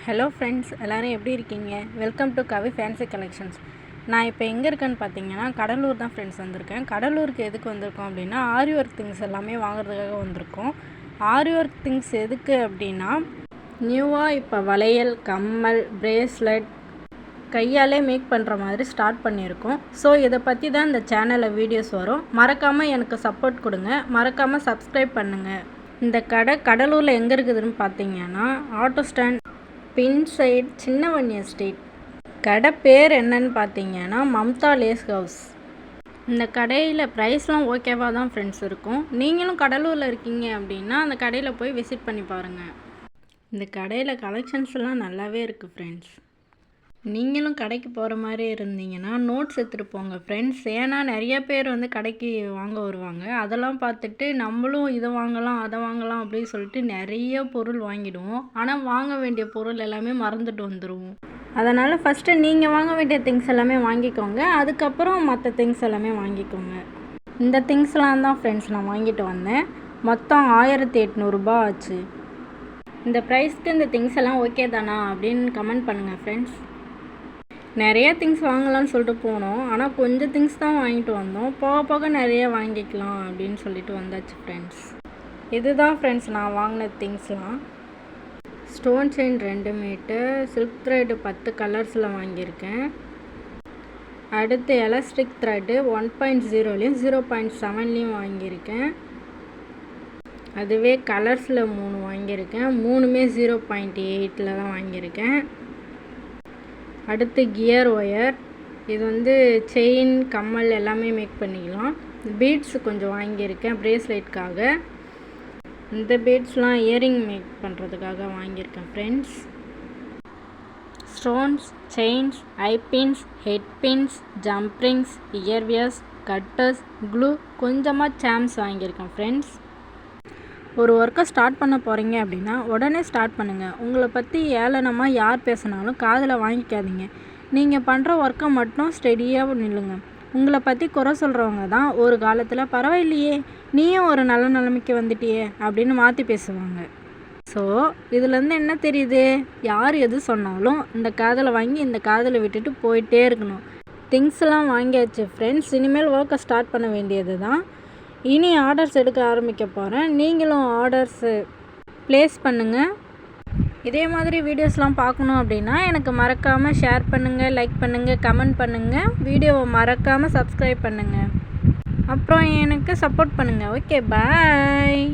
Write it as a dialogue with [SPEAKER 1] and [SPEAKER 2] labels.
[SPEAKER 1] Hello friends, எல்லோரும் எப்படி இருக்கீங்க? Welcome to Kavi fancy collections. நான் இப்போ எங்கே இருக்கேன்னு பார்த்தீங்கன்னா கடலூர் தான் ஃப்ரெண்ட்ஸ் வந்திருக்கேன். கடலூருக்கு எதுக்கு வந்திருக்கோம் அப்படின்னா ஆரி ஒர்க் திங்ஸ் எல்லாமே வாங்குறதுக்காக வந்திருக்கோம். ஆரி ஒர்க் திங்ஸ் எதுக்கு அப்படின்னா நியூவாக இப்போ வளையல், கம்மல், பிரேஸ்லெட் கையாலே மேக் பண்ணுற மாதிரி ஸ்டார்ட் பண்ணியிருக்கோம். ஸோ இதை பற்றி தான் இந்த சேனலில் வீடியோஸ் வரும். மறக்காமல் எனக்கு சப்போர்ட் கொடுங்க, மறக்காமல் சப்ஸ்கிரைப் பண்ணுங்கள். இந்த கடை கடலூரில் எங்கே இருக்குதுன்னு பார்த்தீங்கன்னா ஆட்டோ ஸ்டாண்ட் பின் சைட் சின்னவண்ணி எஸ்டேட். கடை பேர் என்னன்னு பார்த்தீங்கன்னா மம்தா லேஸ் ஹவுஸ். இந்த கடையில் ப்ரைஸ்லாம் ஓகேவாக தான் ஃப்ரெண்ட்ஸ் இருக்கும். நீங்களும் கடலூரில் இருக்கீங்க அப்படின்னா அந்த கடையில் போய் விசிட் பண்ணி பாருங்கள். இந்த கடையில் கலெக்ஷன்ஸ்லாம் நல்லாவே இருக்குது ஃப்ரெண்ட்ஸ். நீங்களும் கடைக்கு போகிற மாதிரி இருந்தீங்கன்னா நோட்ஸ் எடுத்துகிட்டு போங்க ஃப்ரெண்ட்ஸ். ஏன்னா நிறைய பேர் வந்து கடைக்கு வாங்க வருவாங்க. அதெல்லாம் பார்த்துட்டு நம்மளும் இதை வாங்கலாம் அதை வாங்கலாம் அப்படின்னு சொல்லிட்டு நிறைய பொருள் வாங்கிடுவோம். ஆனால் வாங்க வேண்டிய பொருள் எல்லாமே மறந்துட்டு வந்துடுவோம். அதனால் ஃபஸ்ட்டு நீங்கள் வாங்க வேண்டிய திங்ஸ் எல்லாமே வாங்கிக்கோங்க, அதுக்கப்புறம் மற்ற திங்ஸ் எல்லாமே வாங்கிக்கோங்க. இந்த திங்ஸ்லாம் தான் ஃப்ரெண்ட்ஸ் நான் வாங்கிட்டு வந்தேன். மொத்தம் 1800 ரூபா ஆச்சு. இந்த ப்ரைஸ்க்கு இந்த திங்ஸ் எல்லாம் ஓகே தானா அப்படின்னு கமெண்ட் பண்ணுங்கள் ஃப்ரெண்ட்ஸ். நிறைய திங்ஸ் வாங்கலாம்னு சொல்லிட்டு போனோம், ஆனால் கொஞ்சம் திங்ஸ் தான் வாங்கிட்டு வந்தோம். போக போக நிறைய வாங்கிக்கலாம் அப்படின்னு சொல்லிட்டு வந்தாச்சு ஃப்ரெண்ட்ஸ். இதுதான் ஃப்ரெண்ட்ஸ் நான் வாங்கின திங்ஸ்லாம். Stone chain 2 metre, silk thread 10 கலர்ஸில் வாங்கியிருக்கேன். அடுத்து எலாஸ்டிக் த்ரெட்டு 1.0லையும் 0.7லையும் வாங்கியிருக்கேன். அதுவே கலர்ஸில் 3 வாங்கியிருக்கேன். 3மே 0.8ல் தான் வாங்கியிருக்கேன். அடுத்து கியர் ஒயர், இது வந்து செயின், கம்மல் எல்லாமே மேக் பண்ணிக்கலாம். பீட்ஸ் கொஞ்சம் வாங்கியிருக்கேன் பிரேஸ்லெட்காக. இந்த பீட்ஸ்லாம் இயரிங் மேக் பண்ணுறதுக்காக வாங்கியிருக்கேன் friends. Stones, chains, eyepins, head pins, jump rings, earwires, cutters, glue, கொஞ்சமாக சாம்ஸ் வாங்கியிருக்கேன் ஃப்ரெண்ட்ஸ். ஒரு ஒர்க்கை ஸ்டார்ட் பண்ண போகிறீங்க அப்படின்னா உடனே ஸ்டார்ட் பண்ணுங்கள். உங்களை பற்றி ஏளனமாக யார் பேசினாலும் காதில் வாங்கிக்காதீங்க. நீங்கள் பண்ணுற ஒர்க்கை மட்டும் ஸ்டெடியாக நில்லுங்க. உங்களை பற்றி குறை சொல்கிறவங்க தான் ஒரு காலத்தில் பரவாயில்லையே நீயும் ஒரு நல்ல நிலைமைக்கு வந்துட்டியே அப்படின்னு மாற்றி பேசுவாங்க. ஸோ இதுலேருந்து என்ன தெரியுது? யார் எது சொன்னாலும் இந்த காதில் வாங்கி இந்த காதில் விட்டுட்டு போயிட்டே இருக்கணும். திங்ஸ்லாம் வாங்கியாச்சு ஃப்ரெண்ட்ஸ். இனிமேல் ஒர்க்கை ஸ்டார்ட் பண்ண வேண்டியது தான். இனி ஆர்டர்ஸ் எடுக்க ஆரம்பிக்க போகிறேன். நீங்களும் ஆர்டர்ஸு ப்ளேஸ் பண்ணுங்கள். இதே மாதிரி வீடியோஸ்லாம் பார்க்கணும் அப்படின்னா எனக்கு மறக்காமல் ஷேர் பண்ணுங்கள், லைக் பண்ணுங்கள், கமெண்ட் பண்ணுங்கள். வீடியோவை மறக்காமல் சப்ஸ்கிரைப் பண்ணுங்கள். அப்புறம் எனக்கு சப்போர்ட் பண்ணுங்கள். ஓகே, பாய்.